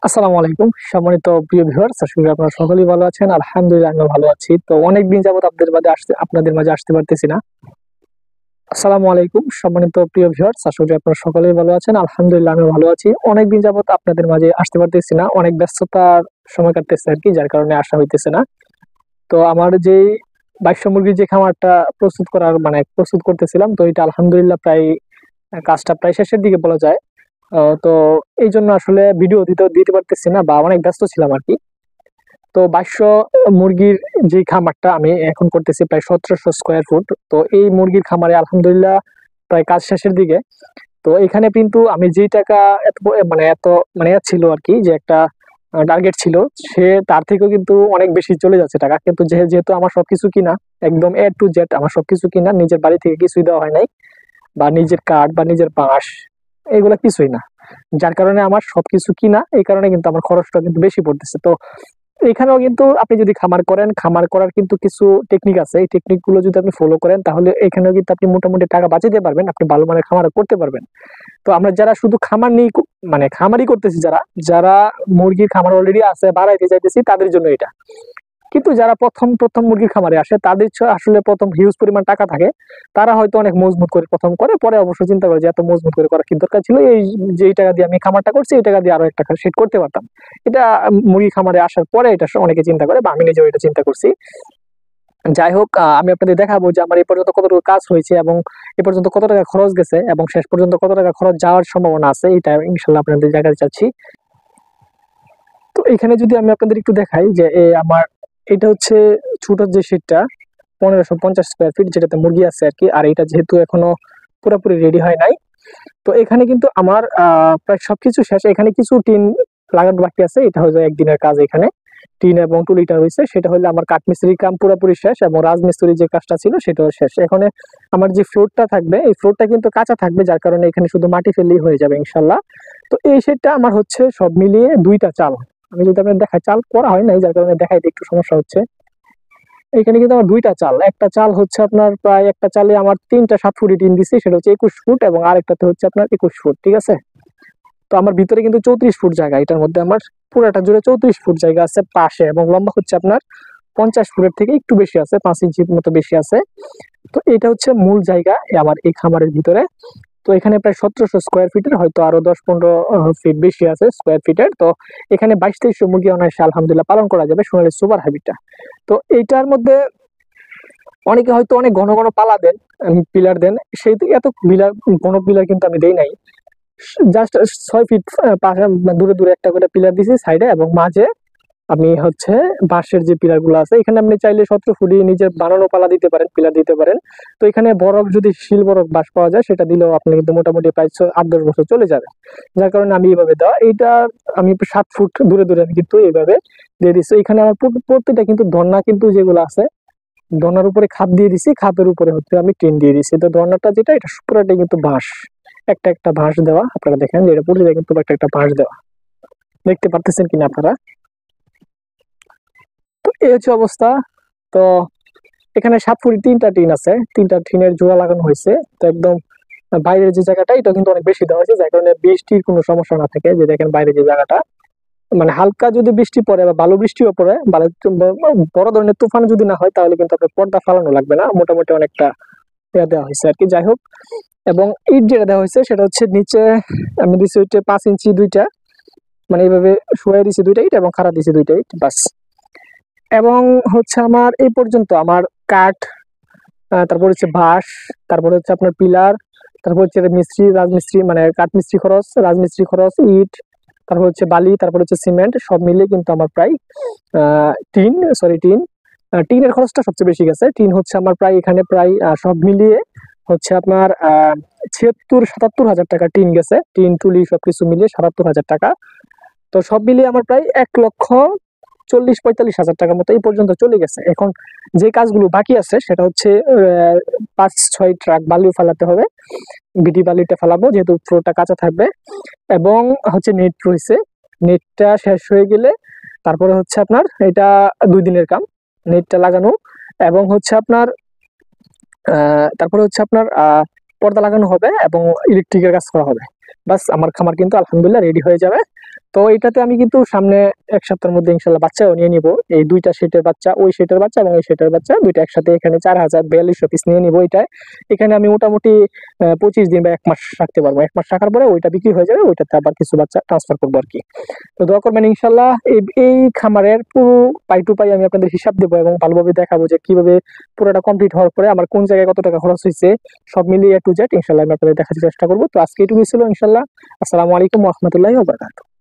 আসসালামু আলাইকুম সম্মানিত প্রিয় ভিউয়ার্স, আশা করি আপনারা সকলেই ভালো আছেন। আলহামদুলিল্লাহ আমিও ভালো আছি। তো অনেকদিন যাবত আপনাদের মাঝে আসতে পারতেছি না। আসসালামু আলাইকুম সম্মানিত প্রিয় ভিউয়ার্স, আশা করি আপনারা সকলেই ভালো আছেন। আলহামদুলিল্লাহ আমিও ভালো আছি। অনেকদিন যাবত আপনাদের মাঝে আসতে পারতেছি না। অনেক ব্যস্ততার সময় কাটতেছে আরকি, যার কারণে আসা হইতেছে না। তো আমার যেই বাইশ মুরগির যে খামারটা প্রস্তুত করতেছিলাম, তো এটা আলহামদুলিল্লাহ প্রায় কাজটা প্রায় শেষের দিকে বলা যায়। তো এইজন্য আসলে ভিডিও দিতে পারতেছি না বা অনেক ব্যস্ত ছিলাম আরকি। তো ২২০০ মুরগির যে খামারটা আমি এখন করতেছি প্রায় ১৭০০ স্কয়ার ফুট। তো এই মুরগির খামারে আলহামদুলিল্লাহ প্রায় কাজ শেষের দিকে। তো এখানে কিন্তু আমি যেই টাকা এত প মানে এত মানে ইয়া ছিল আরকি, যে একটা টার্গেট ছিল, তার থেকেও কিন্তু অনেক বেশি চলে যাচ্ছে টাকা। কিন্তু যেহেতু আমার সবকিছু কিনা, একদম A to Z আমার সবকিছু কিনা, নিজের বাড়ি থেকে কিছুই দেওয়া হয় নাই বা নিজের কাঠ বা নিজের বাঁশ এগুলা কিছুই না। যার কারণে আমার সবকিছু কিনা, এই কারণে কিন্তু আমার খরচটা কিন্তু বেশি পড়তেছে। তো এখানেও কিন্তু আপনি যদি খামার করেন, খামার করার কিন্তু কিছু টেকনিক আছে। এই টেকনিক গুলো যদি আপনি ফলো করেন, তাহলে এখানেও কিন্তু আপনি মোটামুটি টাকা বাঁচাতে পারবেন। আপনি ভালো মানের খামারও করতে পারবেন। তো আমরা যারা শুধু খামার নিয়েই খামারই করতেছি, যারা মুরগির খামার অলরেডি আছে, বাড়াইতে চাইতেছি, তাদের জন্য এটা। কিন্তু যারা প্রথম মুরগির খামারে আসে, তাদের আসলে ১ম হিউজ পরিমাণ টাকা থাকে। তারা হয়তো অনেক মজবুত করে ১ম করে, পরে অবশ্য চিন্তা করে যে এত মজবুত করে করার কি দরকার ছিল? যে এই টাকা দিয়ে আমি খামারটা করছি, এই টাকা দিয়ে আরো একটা সেট করতে পারতাম। এটা মুরগি খামারে আসার পরে এটা অনেকে চিন্তা করে, বা আমি নিজেও এটা চিন্তা করছি। যাই হোক, আমি আপনাদের দেখাবো যে আমার এ পর্যন্ত কতটুকু কাজ হয়েছে এবং এ পর্যন্ত কত টাকা খরচ গেছে এবং শেষ পর্যন্ত কত টাকা খরচ যাওয়ার সম্ভাবনা আছে। এটা ইনশাআল্লাহ আপনাদের দেখাতে চাচ্ছি। তো এখানে যদি আমি আপনাদের একটু দেখাই যে এটা হচ্ছে ছোট যে শেডটা, ১৫৫০ স্কয়ার ফিট, যেটাতে মুরগি আছে আরকি। আর এটা যেহেতু এখনো পুরাপুরি রেডি হয় নাই। তো এখানে কিন্তু আমার প্রায় সবকিছু শেষ। এখানে কিছু টিন লাগানো বাকি আছে। এটা হলো একদিনের কাজ এখানে। টিন এবং টুলিটা হইছে। সেটা হইলে আমার কাঠমিস্ত্রির কাম পুরাপুরি শেষ এবং রাজমিস্ত্রির যে কাজটা ছিল সেটাও শেষ। এখানে আমার যে ফ্লোরটা থাকবে, এই ফ্লোরটা কিন্তু কাঁচা থাকবে, যার কারণে এখানে শুধু মাটি ফেললেই হয়ে যাবে ইনশাআল্লাহ। তো এই শেডটা আমার হচ্ছে সব মিলিয়ে ২ টা চাল। আমি যদি আপনাদের দেখাই, চাল করা হয় নাই, যার কারণে দেখাইতে একটু সমস্যা হচ্ছে। এখানে কিন্তু আমার ২ টা চাল। একটা চাল হচ্ছে আপনার প্রায়, একটা চালে আমার ৩ টা ৭ ফুটি টিন দিছি, সেটা হচ্ছে ২১ ফুট, এবং আরেকটাতে হচ্ছে আপনার ২১ ফুট। ঠিক আছে? তো আমার ভিতরে কিন্তু ৩৪ ফুট জায়গা। এটার মধ্যে আমার পুরাটা জুড়ে ৩৪ ফুট জায়গা আছে পাশে, এবং লম্বা হচ্ছে আপনার ৫০ ফুটের থেকে একটু বেশি আছে, ৫ ইঞ্চির মতো বেশি আছে। তো এটা হচ্ছে মূল জায়গা আমার এই খামারের ভিতরে। তো এখানে প্রায় ১৭০০ স্কয়ার ফিটের, হয়তো আরো ১০-১৫ ফিট বেশি আছে স্কয়ার ফিটের। তো এখানে ২২-২৩০০ মুরগি অনায়াসে আলহামদুলিল্লাহ পালন করা যাবে, সোনালী সুপার হাইব্রিডটা। তো এইটার মধ্যে অনেকে হয়তো অনেক ঘন ঘন পালা দেন, পিলার দেন। সেই এত ঘন পিলার কিন্তু আমি দেই নাই। জাস্ট ৬ ফিট দূরে দূরে একটা করে পিলার দিছি সাইডে, এবং মাঝে আমি হচ্ছে বাঁশের যে পিলার গুলো আছে, এখানে আপনি চাইলে ১৭ ফুটি নিজের বানানো পালা দিতে পারেন, পিলার দিতে পারেন। তো এখানে বরফ, যদি শিল বরফ বাঁশ পাওয়া যায়, সেটা দিলেও আপনি কিন্তু মোটামুটি প্রায় ৮-১০ বছর চলে যাবে। যার কারণে আমি এইভাবে দেওয়া। এইটা আমি ৭ ফুট দূরে দূরে আমি কিন্তু এইভাবে দিয়ে দিচ্ছি। এখানে আমার প্রত্যেকটা কিন্তু ধর্না কিন্তু যেগুলো আছে, দোনার উপরে খাপ দিয়ে দিছি, খাপের উপরে হচ্ছে আমি টিন দিয়ে দিছি। তো দোনাটা যেটা, এটা পুরাটাই কিন্তু বাঁশ। একটা বাঁশ দেওয়া, আপনারা দেখেন যে এটা পুরোটাই কিন্তু একটা বাঁশ দেওয়া। দেখতে পারতেছেন কিনা আপনারা? তো এই হচ্ছে অবস্থা। তো এখানে ৭ ফুট ৩ টা টিন আছে। ৩ টা টিনের জোড়া লাগানো হয়েছে। তো একদম বাইরের যে জায়গাটা, এটা কিন্তু অনেক বেশি দেওয়া হয়েছে, যার কারণে বৃষ্টির কোনো সমস্যা না থাকে। যে দেখেন বাইরে যে জায়গাটা, মানে হালকা যদি বৃষ্টি পড়ে বা ভালো বৃষ্টিও পড়ে, বড় ধরনের তুফান যদি না হয়, তাহলে কিন্তু আপনার পর্দা ফালানো লাগবে না। মোটামুটি অনেকটা দেওয়া হয়েছে আরকি। যাই হোক, এবং ইট যেটা দেওয়া হয়েছে সেটা হচ্ছে নিচে আমি দিছি হচ্ছে ৫ ইঞ্চি ২ টা, মানে এইভাবে শুয়াই দিছি ২ টা ইট এবং খাড়া দিছি ২ টা ইট, বাস। এবং হচ্ছে আমার এই পর্যন্ত আমার কাঠ, তারপর হচ্ছে বাঁশ, তারপরে হচ্ছে আপনার পিলার, তারপর হচ্ছে রাজমিস্ত্রি, মানে কাঠমিস্ত্রি খরচ, রাজমিস্ত্রি খরচ, ইট, তারপর হচ্ছে বালি, তারপর হচ্ছে সিমেন্ট, সব মিলিয়ে কিন্তু আমার প্রায় টিন, সরি টিন, টিনের খরচটা সবচেয়ে বেশি গেছে। টিন হচ্ছে আমার প্রায় এখানে প্রায় সব মিলিয়ে হচ্ছে আপনার ৭৬-৭৭ হাজার টাকা টিন গেছে। টিন টুলি সবকিছু মিলিয়ে ৭৭ হাজার টাকা। তো সব মিলিয়ে আমার প্রায় ১,৪০,০০০-৪৫,০০০ টাকার মতো এই পর্যন্ত চলে গেছে। এখন যে কাজগুলো বাকি আছে, সেটা হচ্ছে ৫-৬ ট্রাক বালিও ফালাতে হবে। বিটি বালিটা ফালাবো, যেহেতু ফ্লোরটা কাঁচা থাকবে। এবং হচ্ছে নেট রয়েছে। নেটটা শেষ হয়ে গেলে তারপরে হচ্ছে আপনার এটা ২ দিনের কাম, নেটটা লাগানো। এবং হচ্ছে আপনার তারপরে হচ্ছে আপনার পর্দা লাগানো হবে এবং ইলেকট্রিকের কাজ করা হবে। বাস, আমার খামার কিন্তু আলহামদুলিল্লাহ রেডি হয়ে যাবে। তো এটাতে আমি কিন্তু সামনে ১ সপ্তাহের মধ্যে ইনশাল্লাহ বাচ্চাও নিয়ে নিব। এই ২টা সেটের বাচ্চা, ওই সেটের বাচ্চা এবং এই সেটের বাচ্চা ২টা একসাথে এখানে ৪,৪২০০ পিস নিয়ে নিব এটায়। এখানে আমি মোটামুটি ২৫ দিন বা ১ মাস রাখতে পারবো। ১ মাস রাখার পরে ওইটা বিক্রি হয়ে যাবে, ওইটাতে আবার কিছু বাচ্চা ট্রান্সফার করবো আরকি। তো দোয়া করবেন ইনশাল্লাহ। এই খামারের পুরো পাই টু পাই আমি আপনাদের হিসাব দেবো এবং ভালোভাবে দেখাবো যে কিভাবে পুরোটা কমপ্লিট হওয়ার পরে আমার কোন জায়গায় কত টাকা খরচ হইছে, সব মিলিয়ে A to Z ইনশাল্লাহ আমি আপনাদের দেখাতে চেষ্টা করব। তো আজকে এটুকুই ছিল ইনশাল্লাহ। আসসালামু আলাইকুম ওয়া রাহমাতুল্লাহি ওয়া বারাকাতুহু।